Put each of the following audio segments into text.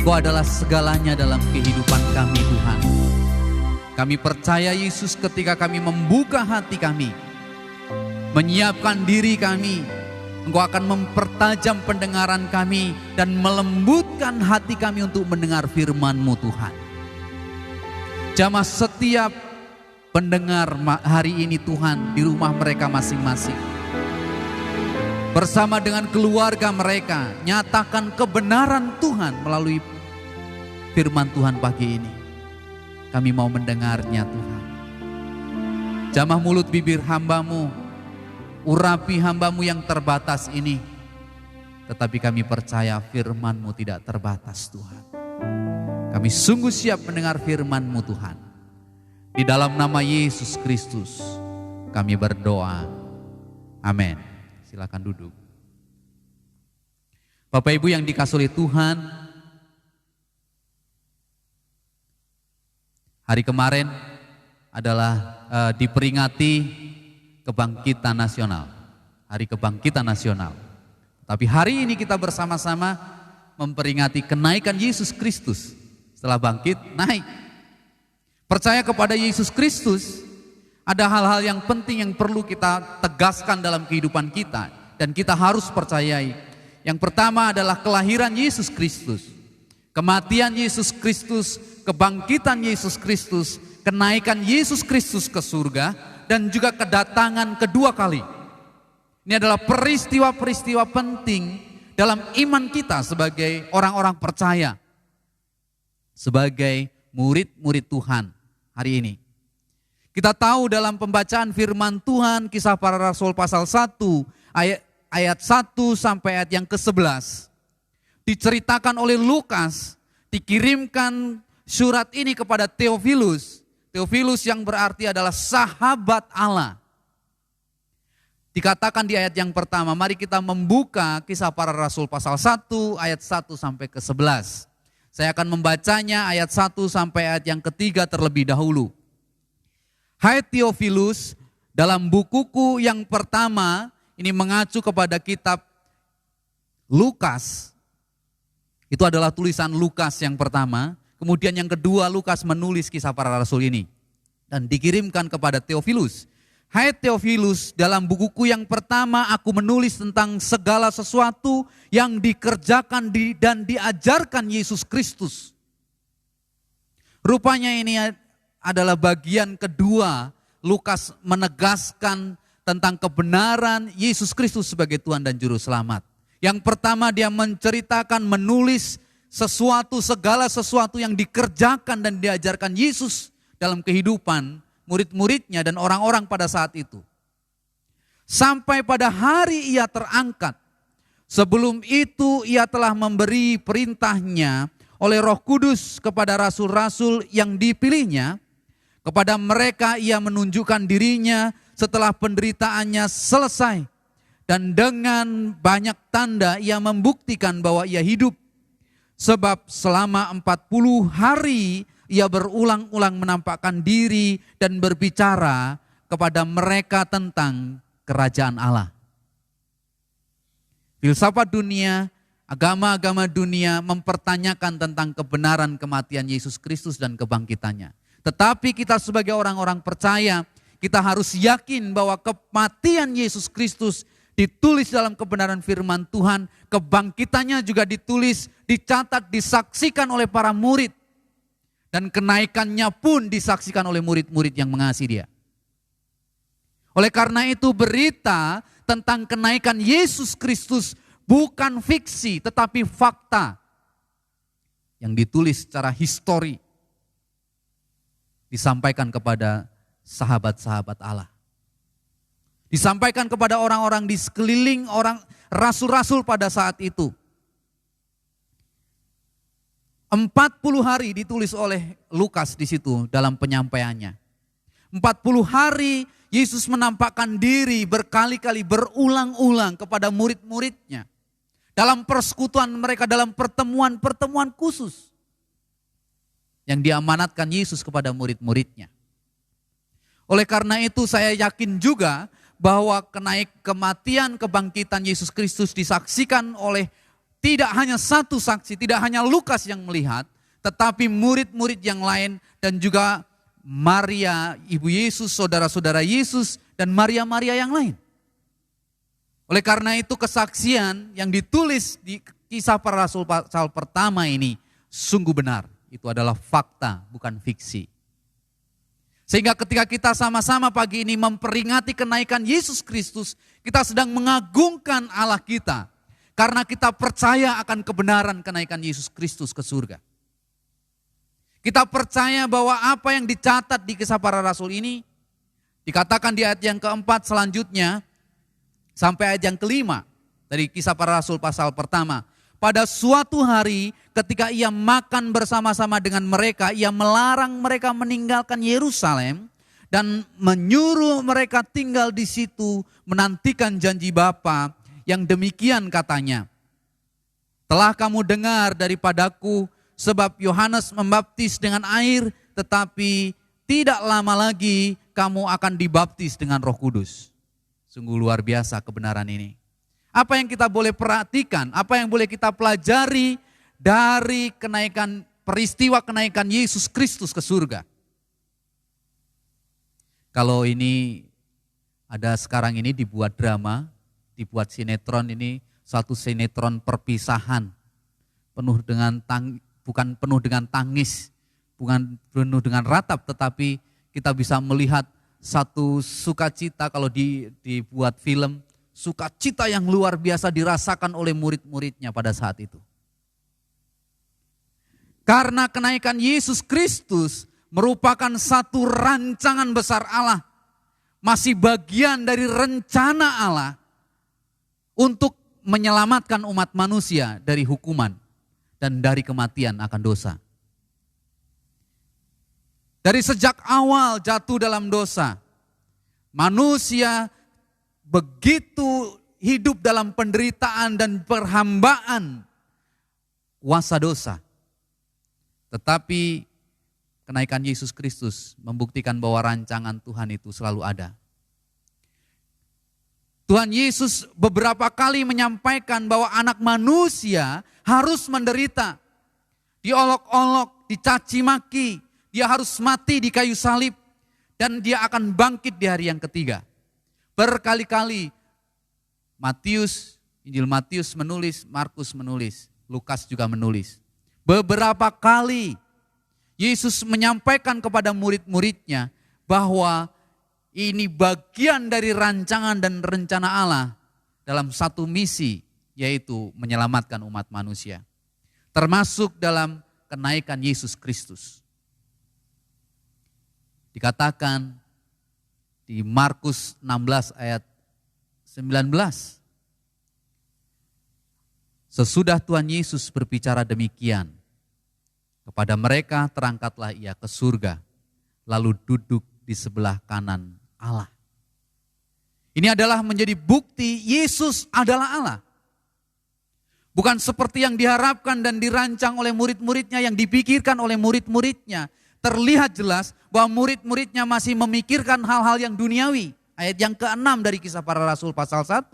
Engkau adalah segalanya dalam kehidupan kami Tuhan. Kami percaya Yesus ketika kami membuka hati kami, menyiapkan diri kami, Engkau akan mempertajam pendengaran kami dan melembutkan hati kami untuk mendengar firman-Mu Tuhan. Jamah setiap pendengar hari ini Tuhan di rumah mereka masing-masing, bersama dengan keluarga mereka, nyatakan kebenaran Tuhan melalui firman Tuhan pagi ini. Kami mau mendengarnya Tuhan. Jamah mulut bibir hamba-Mu, urapi hamba-Mu yang terbatas ini. Tetapi kami percaya firman-Mu tidak terbatas Tuhan. Kami sungguh siap mendengar firman-Mu Tuhan. Di dalam nama Yesus Kristus kami berdoa. Amin. Silakan duduk. Bapak Ibu yang dikasihi oleh Tuhan, hari kemarin adalah diperingati kebangkitan nasional. Hari kebangkitan nasional. Tapi hari ini kita bersama-sama memperingati kenaikan Yesus Kristus. Setelah bangkit, naik. Percaya kepada Yesus Kristus, ada hal-hal yang penting yang perlu kita tegaskan dalam kehidupan kita. Dan kita harus percayai. Yang pertama adalah kelahiran Yesus Kristus. Kematian Yesus Kristus, kebangkitan Yesus Kristus, kenaikan Yesus Kristus ke surga, dan juga kedatangan kedua kali. Ini adalah peristiwa-peristiwa penting dalam iman kita sebagai orang-orang percaya. Sebagai murid-murid Tuhan hari ini. Kita tahu dalam pembacaan firman Tuhan, Kisah Para Rasul pasal 1, ayat 1 sampai ayat yang ke-11. Diceritakan oleh Lukas, dikirimkan surat ini kepada Theophilus. Theophilus yang berarti adalah sahabat Allah. Dikatakan di ayat yang pertama, mari kita membuka Kisah Para Rasul pasal 1, ayat 1 sampai ke-11. Saya akan membacanya ayat 1 sampai ayat yang ketiga terlebih dahulu. Hai Theophilus, dalam bukuku yang pertama, ini mengacu kepada kitab Lukas. Itu adalah tulisan Lukas yang pertama. Kemudian yang kedua, Lukas menulis Kisah Para Rasul ini. Dan dikirimkan kepada Theophilus. Hai Theophilus, dalam bukuku yang pertama aku menulis tentang segala sesuatu yang dikerjakan dan diajarkan Yesus Kristus. Rupanya ini adalah bagian kedua Lukas menegaskan tentang kebenaran Yesus Kristus sebagai Tuhan dan Juru Selamat. Yang pertama dia menceritakan, menulis segala sesuatu yang dikerjakan dan diajarkan Yesus dalam kehidupan murid-muridnya dan orang-orang pada saat itu. Sampai pada hari ia terangkat. Sebelum itu ia telah memberi perintahnya oleh Roh Kudus kepada rasul-rasul yang dipilihnya. Kepada mereka ia menunjukkan dirinya setelah penderitaannya selesai. Dan dengan banyak tanda ia membuktikan bahwa ia hidup. Sebab selama 40 hari ia berulang-ulang menampakkan diri dan berbicara kepada mereka tentang kerajaan Allah. Filsafat dunia, agama-agama dunia mempertanyakan tentang kebenaran kematian Yesus Kristus dan kebangkitannya. Tetapi kita sebagai orang-orang percaya, kita harus yakin bahwa kematian Yesus Kristus ditulis dalam kebenaran firman Tuhan. Kebangkitannya juga ditulis, dicatat, disaksikan oleh para murid. Dan kenaikannya pun disaksikan oleh murid-murid yang mengasihi dia. Oleh karena itu berita tentang kenaikan Yesus Kristus bukan fiksi tetapi fakta. Yang ditulis secara histori. Disampaikan kepada sahabat-sahabat Allah. Disampaikan kepada orang-orang di sekeliling orang rasul-rasul pada saat itu. 40 hari ditulis oleh Lukas di situ dalam penyampaiannya. 40 hari Yesus menampakkan diri berkali-kali berulang-ulang kepada murid-muridnya. Dalam persekutuan mereka, dalam pertemuan-pertemuan khusus. Yang diamanatkan Yesus kepada murid-muridnya. Oleh karena itu saya yakin juga bahwa kematian kebangkitan Yesus Kristus disaksikan oleh tidak hanya satu saksi, tidak hanya Lukas yang melihat, tetapi murid-murid yang lain dan juga Maria, ibu Yesus, saudara-saudara Yesus, dan Maria-Maria yang lain. Oleh karena itu kesaksian yang ditulis di Kisah Para Rasul pasal pertama ini sungguh benar. Itu adalah fakta, bukan fiksi. Sehingga ketika kita sama-sama pagi ini memperingati kenaikan Yesus Kristus, kita sedang mengagungkan Allah kita. Karena kita percaya akan kebenaran kenaikan Yesus Kristus ke surga. Kita percaya bahwa apa yang dicatat di Kisah Para Rasul ini, dikatakan di ayat yang keempat selanjutnya, sampai ayat yang kelima dari Kisah Para Rasul pasal pertama. Pada suatu hari ketika ia makan bersama-sama dengan mereka, ia melarang mereka meninggalkan Yerusalem dan menyuruh mereka tinggal di situ menantikan janji Bapa yang demikian katanya. Telah kamu dengar daripadaku sebab Yohanes membaptis dengan air, tetapi tidak lama lagi kamu akan dibaptis dengan Roh Kudus. Sungguh luar biasa kebenaran ini. Apa yang kita boleh perhatikan, apa yang boleh kita pelajari dari peristiwa kenaikan Yesus Kristus ke surga. Kalau ini ada sekarang ini dibuat drama, dibuat sinetron ini, satu sinetron perpisahan. Bukan penuh dengan tangis, bukan penuh dengan ratap, tetapi kita bisa melihat satu sukacita kalau dibuat film, sukacita yang luar biasa dirasakan oleh murid-muridnya pada saat itu. Karena kenaikan Yesus Kristus merupakan satu rancangan besar Allah, masih bagian dari rencana Allah untuk menyelamatkan umat manusia dari hukuman dan dari kematian akan dosa. Dari sejak awal jatuh dalam dosa, manusia begitu hidup dalam penderitaan dan perhambaan kuasa dosa. Tetapi kenaikan Yesus Kristus membuktikan bahwa rancangan Tuhan itu selalu ada. Tuhan Yesus beberapa kali menyampaikan bahwa anak manusia harus menderita, diolok-olok, dicaci maki, dia harus mati di kayu salib, dan dia akan bangkit di hari yang ketiga. Berkali-kali Injil Matius menulis, Markus menulis, Lukas juga menulis. Beberapa kali Yesus menyampaikan kepada murid-muridnya bahwa ini bagian dari rancangan dan rencana Allah dalam satu misi, yaitu menyelamatkan umat manusia. Termasuk dalam kenaikan Yesus Kristus. Dikatakan di Markus 16 ayat 19. Sesudah Tuhan Yesus berbicara demikian, kepada mereka terangkatlah ia ke surga, lalu duduk di sebelah kanan Allah. Ini adalah menjadi bukti Yesus adalah Allah. Bukan seperti yang diharapkan dan dirancang oleh murid-muridnya, yang dipikirkan oleh murid-muridnya. Terlihat jelas bahwa murid-muridnya masih memikirkan hal-hal yang duniawi. Ayat yang ke-6 dari Kisah Para Rasul pasal 1.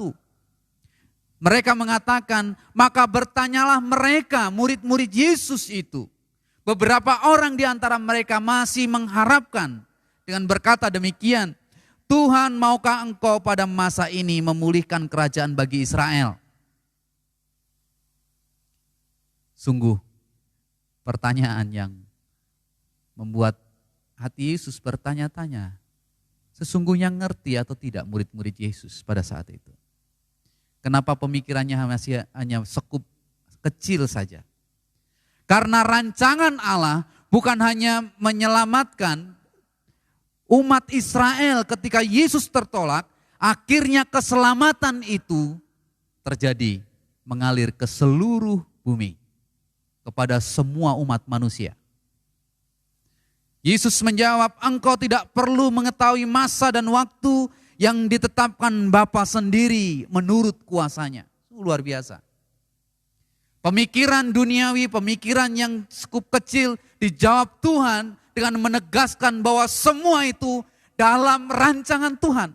Mereka mengatakan, maka bertanyalah mereka, murid-murid Yesus itu. Beberapa orang di antara mereka masih mengharapkan dengan berkata demikian, Tuhan, maukah engkau pada masa ini memulihkan kerajaan bagi Israel? Sungguh pertanyaan yang membuat hati Yesus bertanya-tanya, sesungguhnya ngerti atau tidak murid-murid Yesus pada saat itu? Kenapa pemikirannya masih hanya sekup kecil saja? Karena rancangan Allah bukan hanya menyelamatkan umat Israel ketika Yesus tertolak, akhirnya keselamatan itu terjadi mengalir ke seluruh bumi, kepada semua umat manusia. Yesus menjawab, engkau tidak perlu mengetahui masa dan waktu yang ditetapkan Bapa sendiri menurut kuasanya. Luar biasa. Pemikiran duniawi, pemikiran yang cukup kecil dijawab Tuhan dengan menegaskan bahwa semua itu dalam rancangan Tuhan.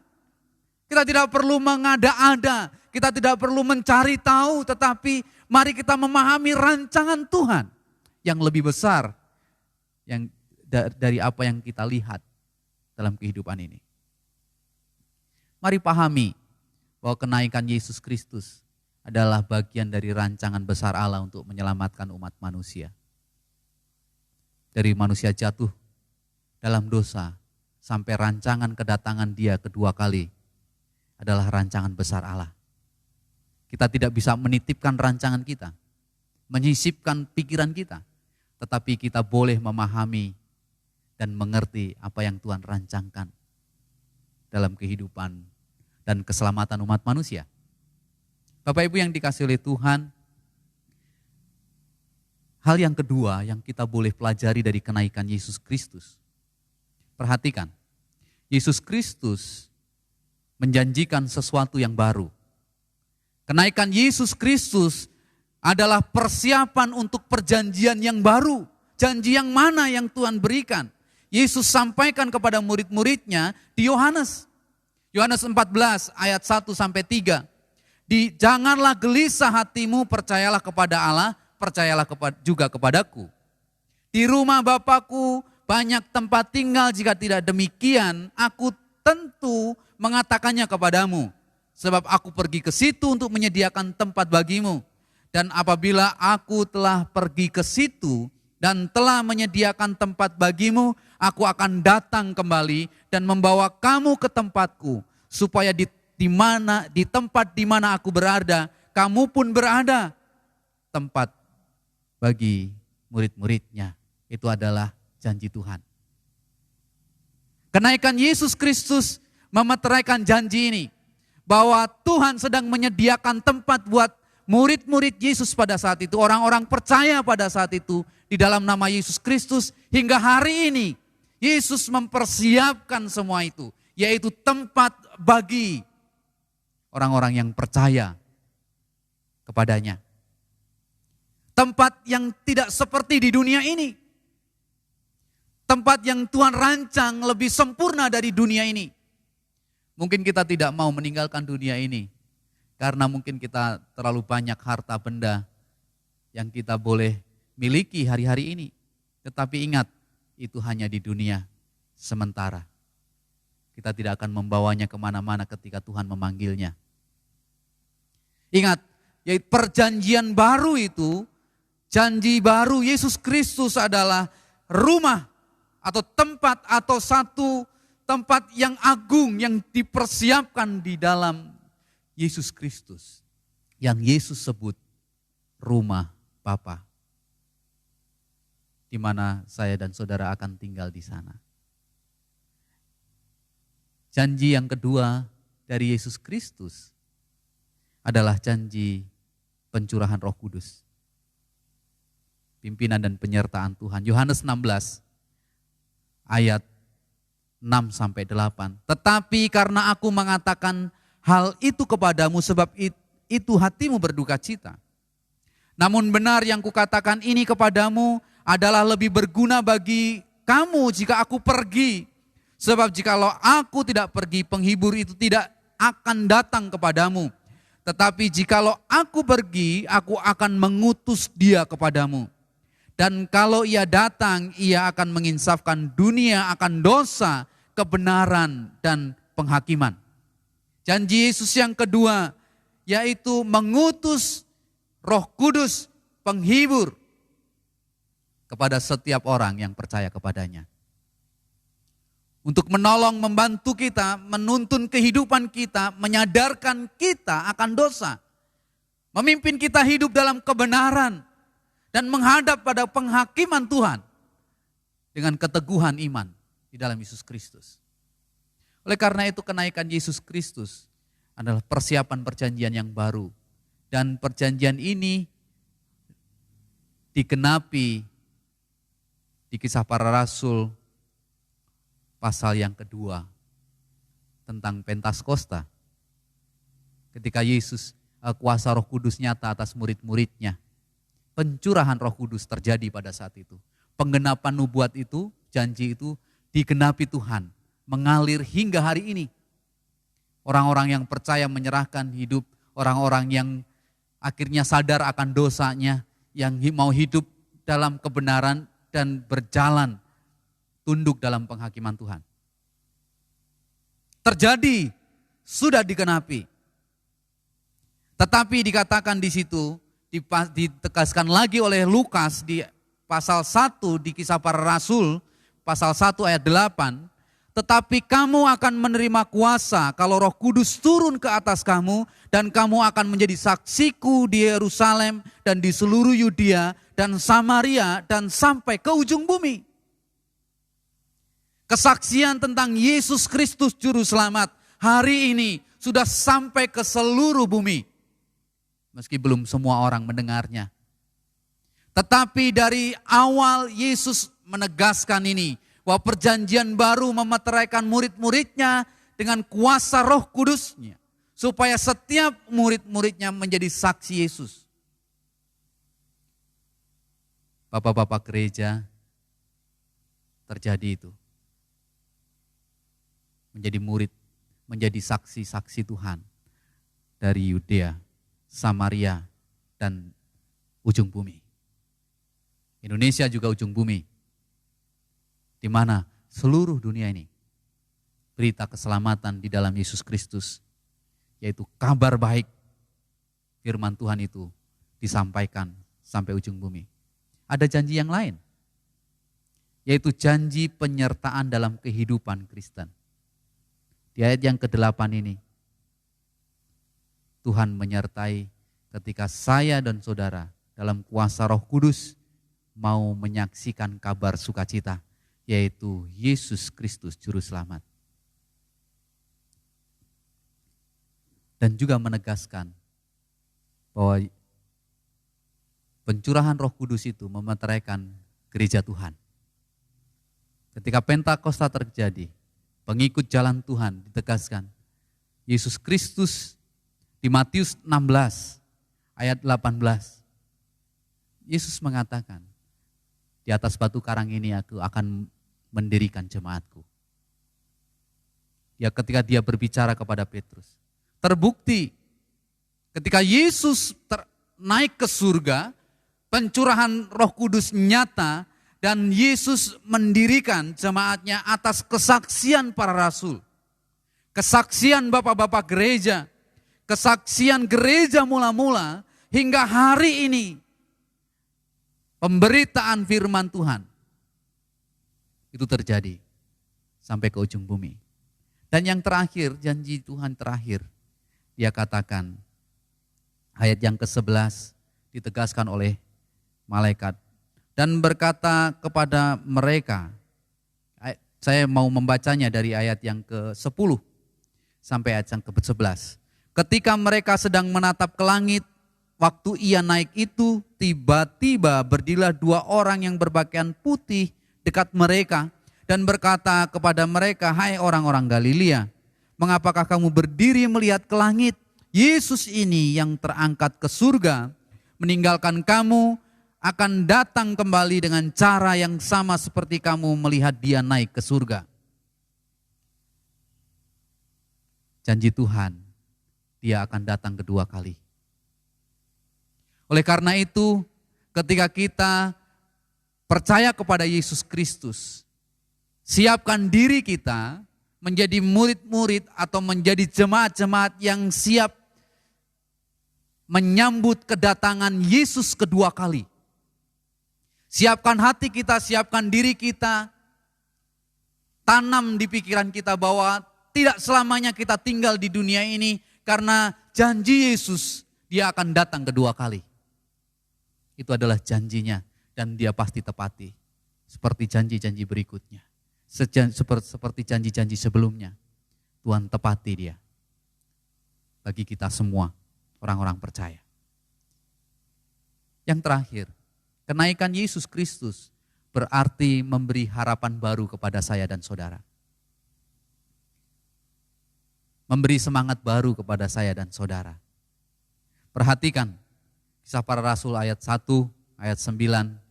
Kita tidak perlu mengada-ada, kita tidak perlu mencari tahu, tetapi Mari kita memahami rancangan Tuhan yang lebih besar yang dari apa yang kita lihat dalam kehidupan ini. Mari pahami bahwa kenaikan Yesus Kristus adalah bagian dari rancangan besar Allah untuk menyelamatkan umat manusia. Dari manusia jatuh dalam dosa sampai rancangan kedatangan Dia kedua kali adalah rancangan besar Allah. Kita tidak bisa menitipkan rancangan kita, menyisipkan pikiran kita, tetapi kita boleh memahami dan mengerti apa yang Tuhan rancangkan dalam kehidupan dan keselamatan umat manusia. Bapak Ibu yang dikasihi oleh Tuhan, hal yang kedua yang kita boleh pelajari dari kenaikan Yesus Kristus. Perhatikan, Yesus Kristus menjanjikan sesuatu yang baru. Kenaikan Yesus Kristus adalah persiapan untuk perjanjian yang baru. Janji yang mana yang Tuhan berikan? Yesus sampaikan kepada murid-muridnya di Yohanes 14 ayat 1 sampai 3. Janganlah gelisah hatimu, percayalah kepada Allah, percayalah juga kepadaku. Di rumah Bapakku banyak tempat tinggal, jika tidak demikian aku tentu mengatakannya kepadamu. Sebab aku pergi ke situ untuk menyediakan tempat bagimu. Dan apabila aku telah pergi ke situ dan telah menyediakan tempat bagimu, aku akan datang kembali dan membawa kamu ke tempatku, supaya di tempat di mana aku berada, kamu pun berada. Tempat bagi murid-muridnya, itu adalah janji Tuhan. Kenaikan Yesus Kristus memeteraikan janji ini, bahwa Tuhan sedang menyediakan tempat buat murid-murid Yesus pada saat itu, orang-orang percaya pada saat itu di dalam nama Yesus Kristus. Hingga hari ini Yesus mempersiapkan semua itu, yaitu tempat bagi orang-orang yang percaya kepadanya. Tempat yang tidak seperti di dunia ini. Tempat yang Tuhan rancang lebih sempurna dari dunia ini. Mungkin kita tidak mau meninggalkan dunia ini karena mungkin kita terlalu banyak harta benda yang kita boleh miliki hari-hari ini. Tetapi ingat, itu hanya di dunia sementara. Kita tidak akan membawanya kemana-mana ketika Tuhan memanggilnya. Ingat, yaitu perjanjian baru itu, janji baru Yesus Kristus adalah rumah atau tempat atau satu tempat yang agung yang dipersiapkan di dalam Yesus Kristus. Yang Yesus sebut rumah Bapa, di mana saya dan saudara akan tinggal di sana. Janji yang kedua dari Yesus Kristus adalah janji pencurahan Roh Kudus. Pimpinan dan penyertaan Tuhan. Yohanes 16 ayat 6 sampai 8. Tetapi karena aku mengatakan hal itu kepadamu, sebab itu hatimu berduka cita. Namun benar yang kukatakan ini kepadamu adalah lebih berguna bagi kamu jika aku pergi. Sebab jikalau aku tidak pergi, penghibur itu tidak akan datang kepadamu. Tetapi jikalau aku pergi, aku akan mengutus Dia kepadamu. Dan kalau Ia datang, Ia akan menginsafkan dunia akan dosa, kebenaran, dan penghakiman. Janji Yesus yang kedua, yaitu mengutus Roh Kudus, penghibur, kepada setiap orang yang percaya kepadanya. Untuk menolong, membantu kita, menuntun kehidupan kita, menyadarkan kita akan dosa. Memimpin kita hidup dalam kebenaran dan menghadap pada penghakiman Tuhan dengan keteguhan iman di dalam Yesus Kristus. Oleh karena itu kenaikan Yesus Kristus adalah persiapan perjanjian yang baru. Dan perjanjian ini digenapi di Kisah Para Rasul pasal yang kedua tentang Pentakosta. Ketika Yesus, kuasa Roh Kudus nyata atas murid-muridnya, pencurahan Roh Kudus terjadi pada saat itu. Penggenapan nubuat itu, janji itu digenapi Tuhan, mengalir hingga hari ini. Orang-orang yang percaya menyerahkan hidup, orang-orang yang akhirnya sadar akan dosanya, yang mau hidup dalam kebenaran dan berjalan tunduk dalam penghakiman Tuhan. Terjadi, sudah digenapi. Tetapi dikatakan di situ, ditegaskan lagi oleh Lukas di pasal 1 di Kisah Para Rasul, pasal 1 ayat 8, tetapi kamu akan menerima kuasa kalau Roh Kudus turun ke atas kamu, dan kamu akan menjadi saksiku di Yerusalem dan di seluruh Yudea dan Samaria dan sampai ke ujung bumi. Kesaksian tentang Yesus Kristus Juru Selamat hari ini sudah sampai ke seluruh bumi. Meski belum semua orang mendengarnya. Tetapi dari awal Yesus menegaskan ini, bahwa perjanjian baru memeteraikan murid-muridnya dengan kuasa Roh Kudusnya, supaya setiap murid-muridnya menjadi saksi Yesus. Bapak-bapak gereja, terjadi itu. Menjadi murid, menjadi saksi-saksi Tuhan dari Yudea, Samaria, dan ujung bumi. Indonesia juga ujung bumi, di mana seluruh dunia ini berita keselamatan di dalam Yesus Kristus, yaitu kabar baik firman Tuhan itu disampaikan sampai ujung bumi. Ada janji yang lain, yaitu janji penyertaan dalam kehidupan Kristen. Di ayat yang ke-8 ini, Tuhan menyertai ketika saya dan saudara dalam kuasa Roh Kudus mau menyaksikan kabar sukacita, yaitu Yesus Kristus Juru Selamat. Dan juga menegaskan bahwa pencurahan Roh Kudus itu memeteraikan gereja Tuhan. Ketika Pentakosta terjadi, pengikut jalan Tuhan ditegaskan. Yesus Kristus di Matius 16 ayat 18. Yesus mengatakan, di atas batu karang ini aku akan mendirikan jemaatku. Ya, ketika dia berbicara kepada Petrus, terbukti ketika Yesus naik ke surga, pencurahan Roh Kudus nyata, dan Yesus mendirikan jemaatnya atas kesaksian para rasul, kesaksian bapak-bapak gereja, kesaksian gereja mula-mula, hingga hari ini pemberitaan firman Tuhan itu terjadi sampai ke ujung bumi. Dan yang terakhir, janji Tuhan terakhir, dia katakan, ayat yang ke-11 ditegaskan oleh malaikat, dan berkata kepada mereka, saya mau membacanya dari ayat yang ke-10 sampai ayat yang ke-11. Ketika mereka sedang menatap ke langit, waktu ia naik itu, tiba-tiba berdirilah 2 orang yang berpakaian putih dekat mereka dan berkata kepada mereka, hai orang-orang Galilea, mengapakah kamu berdiri melihat ke langit? Yesus ini yang terangkat ke surga, meninggalkan kamu, akan datang kembali dengan cara yang sama seperti kamu melihat dia naik ke surga. Janji Tuhan, dia akan datang kedua kali. Oleh karena itu, ketika kita percaya kepada Yesus Kristus, siapkan diri kita menjadi murid-murid atau menjadi jemaat-jemaat yang siap menyambut kedatangan Yesus kedua kali. Siapkan hati kita, siapkan diri kita, tanam di pikiran kita bahwa tidak selamanya kita tinggal di dunia ini, karena janji Yesus, dia akan datang kedua kali. Itu adalah janjinya dan dia pasti tepati. Seperti janji-janji berikutnya. Seperti janji-janji sebelumnya. Tuhan tepati dia. Bagi kita semua, orang-orang percaya. Yang terakhir, kenaikan Yesus Kristus berarti memberi harapan baru kepada saya dan saudara. Memberi semangat baru kepada saya dan saudara. Perhatikan Kisah Para Rasul ayat 1, ayat 9.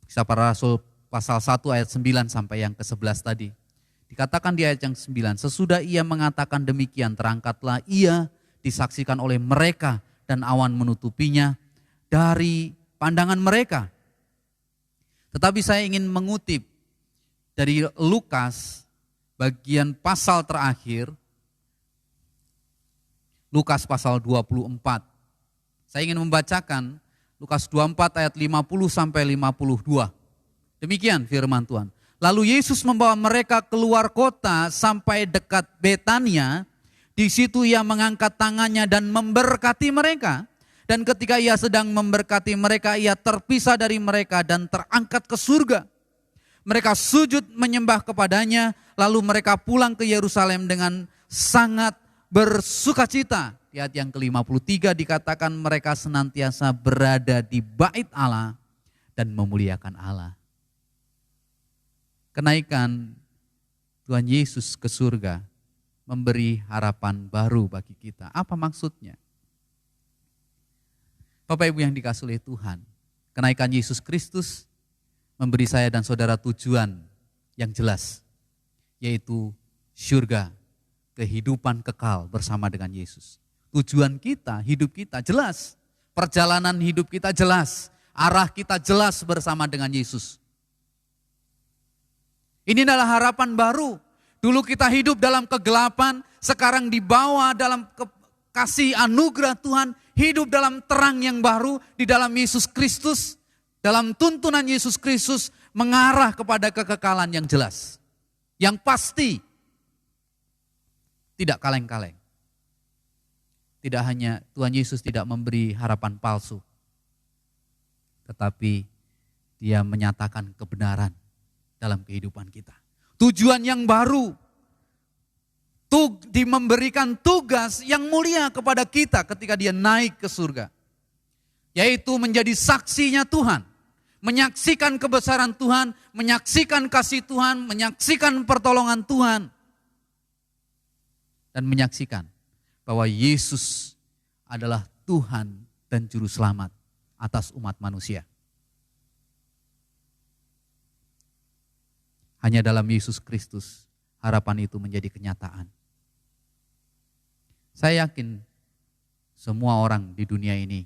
Kisah Para Rasul pasal 1 ayat 9 sampai yang ke-11 tadi. Dikatakan di ayat yang 9, sesudah ia mengatakan demikian, terangkatlah ia disaksikan oleh mereka dan awan menutupinya dari pandangan mereka. Tetapi saya ingin mengutip dari Lukas bagian pasal terakhir, Lukas pasal 24. Saya ingin membacakan Lukas 24 ayat 50 sampai 52. Demikian firman Tuhan. Lalu Yesus membawa mereka keluar kota sampai dekat Betania. Di situ ia mengangkat tangannya dan memberkati mereka. Dan ketika ia sedang memberkati mereka, ia terpisah dari mereka dan terangkat ke surga. Mereka sujud menyembah kepadanya, lalu mereka pulang ke Yerusalem dengan sangat bersukacita. Di ayat yang ke-53 dikatakan mereka senantiasa berada di bait Allah dan memuliakan Allah. Kenaikan Tuhan Yesus ke surga memberi harapan baru bagi kita. Apa maksudnya? Bapak Ibu yang dikasihi oleh Tuhan, kenaikan Yesus Kristus memberi saya dan saudara tujuan yang jelas, yaitu surga, kehidupan kekal bersama dengan Yesus. Tujuan kita, hidup kita jelas, perjalanan hidup kita jelas, arah kita jelas bersama dengan Yesus. Ini adalah harapan baru. Dulu kita hidup dalam kegelapan, sekarang dibawa dalam kasih anugerah Tuhan, hidup dalam terang yang baru di dalam Yesus Kristus, dalam tuntunan Yesus Kristus mengarah kepada kekekalan yang jelas, yang pasti, tidak kaleng-kaleng. Tidak hanya Tuhan Yesus tidak memberi harapan palsu, tetapi Dia menyatakan kebenaran dalam kehidupan kita. Tujuan yang baru, memberikan tugas yang mulia kepada kita ketika Dia naik ke surga. Yaitu menjadi saksinya Tuhan. Menyaksikan kebesaran Tuhan, menyaksikan kasih Tuhan, menyaksikan pertolongan Tuhan. Dan menyaksikan bahwa Yesus adalah Tuhan dan Juru Selamat atas umat manusia. Hanya dalam Yesus Kristus harapan itu menjadi kenyataan. Saya yakin semua orang di dunia ini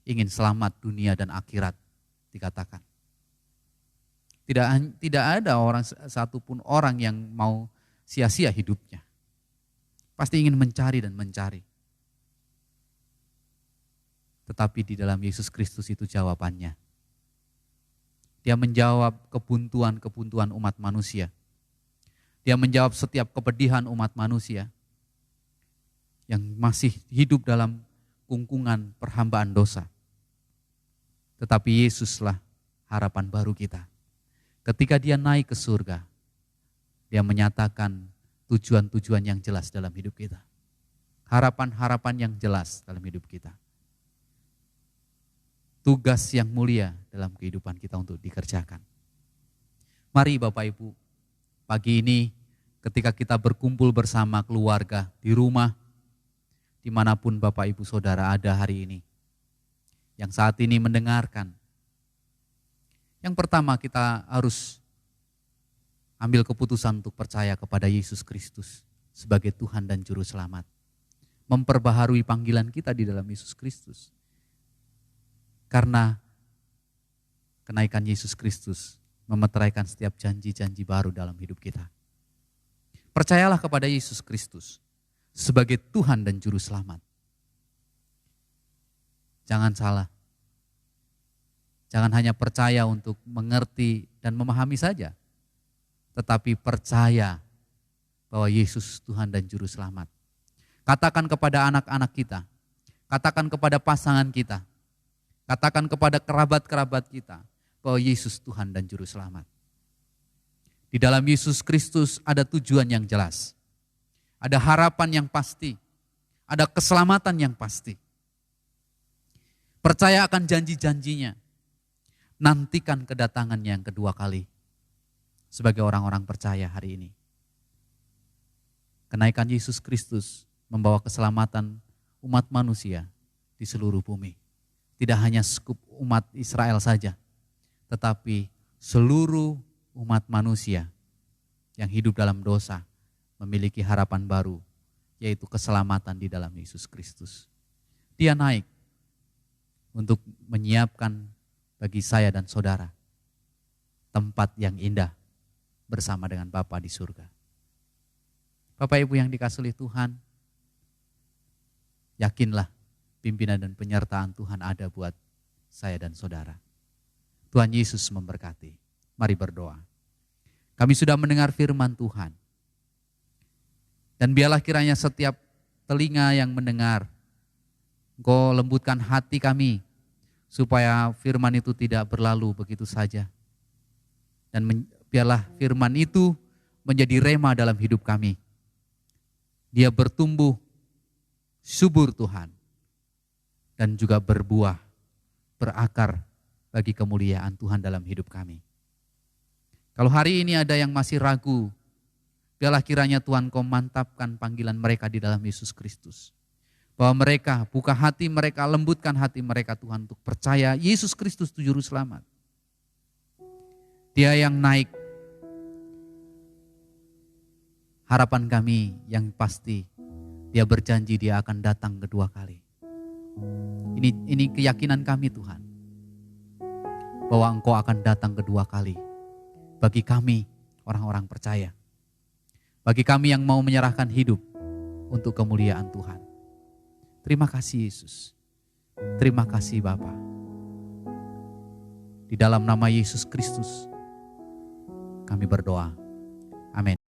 ingin selamat dunia dan akhirat dikatakan. Tidak ada orang satupun orang yang mau sia-sia hidupnya. Pasti ingin mencari dan mencari. Tetapi di dalam Yesus Kristus itu jawabannya. Dia menjawab kebuntuan-kebuntuan umat manusia. Dia menjawab setiap kepedihan umat manusia yang masih hidup dalam kungkungan perhambaan dosa. Tetapi Yesuslah harapan baru kita. Ketika Dia naik ke surga, Dia menyatakan tujuan-tujuan yang jelas dalam hidup kita. Harapan-harapan yang jelas dalam hidup kita. Tugas yang mulia dalam kehidupan kita untuk dikerjakan. Mari Bapak Ibu, pagi ini ketika kita berkumpul bersama keluarga di rumah, dimanapun Bapak Ibu Saudara ada hari ini, yang saat ini mendengarkan. Yang pertama kita harus ambil keputusan untuk percaya kepada Yesus Kristus sebagai Tuhan dan Juru Selamat. Memperbaharui panggilan kita di dalam Yesus Kristus. Karena kenaikan Yesus Kristus memeteraikan setiap janji-janji baru dalam hidup kita. Percayalah kepada Yesus Kristus sebagai Tuhan dan Juru Selamat. Jangan salah. Jangan hanya percaya untuk mengerti dan memahami saja. Tetapi percaya bahwa Yesus Tuhan dan Juru Selamat. Katakan kepada anak-anak kita. Katakan kepada pasangan kita. Katakan kepada kerabat-kerabat kita bahwa Yesus Tuhan dan Juru Selamat. Di dalam Yesus Kristus ada tujuan yang jelas. Ada harapan yang pasti. Ada keselamatan yang pasti. Percaya akan janji-janjinya. Nantikan kedatangannya yang kedua kali. Sebagai orang-orang percaya hari ini. Kenaikan Yesus Kristus membawa keselamatan umat manusia di seluruh bumi. Tidak hanya skup umat Israel saja, tetapi seluruh umat manusia yang hidup dalam dosa memiliki harapan baru, yaitu keselamatan di dalam Yesus Kristus. Dia naik untuk menyiapkan bagi saya dan saudara tempat yang indah bersama dengan Bapa di surga. Bapak Ibu yang dikasihi oleh Tuhan, yakinlah pimpinan dan penyertaan Tuhan ada buat saya dan saudara. Tuhan Yesus memberkati. Mari berdoa. Kami sudah mendengar firman Tuhan. Dan biarlah kiranya setiap telinga yang mendengar, Engkau lembutkan hati kami, supaya firman itu tidak berlalu begitu saja. Dan biarlah firman itu menjadi rema dalam hidup kami. Dia bertumbuh subur Tuhan, dan juga berbuah, berakar bagi kemuliaan Tuhan dalam hidup kami. Kalau hari ini ada yang masih ragu, biarlah kiranya Tuhan Kau mantapkan panggilan mereka di dalam Yesus Kristus. Bahwa mereka buka hati mereka, lembutkan hati mereka Tuhan untuk percaya Yesus Kristus itu Juru Selamat. Dia yang naik. Harapan kami yang pasti, Dia berjanji Dia akan datang kedua kali. Ini keyakinan kami Tuhan, bahwa Engkau akan datang kedua kali. Bagi kami orang-orang percaya, bagi kami yang mau menyerahkan hidup untuk kemuliaan Tuhan. Terima kasih Yesus. Terima kasih Bapa. Di dalam nama Yesus Kristus kami berdoa. Amin.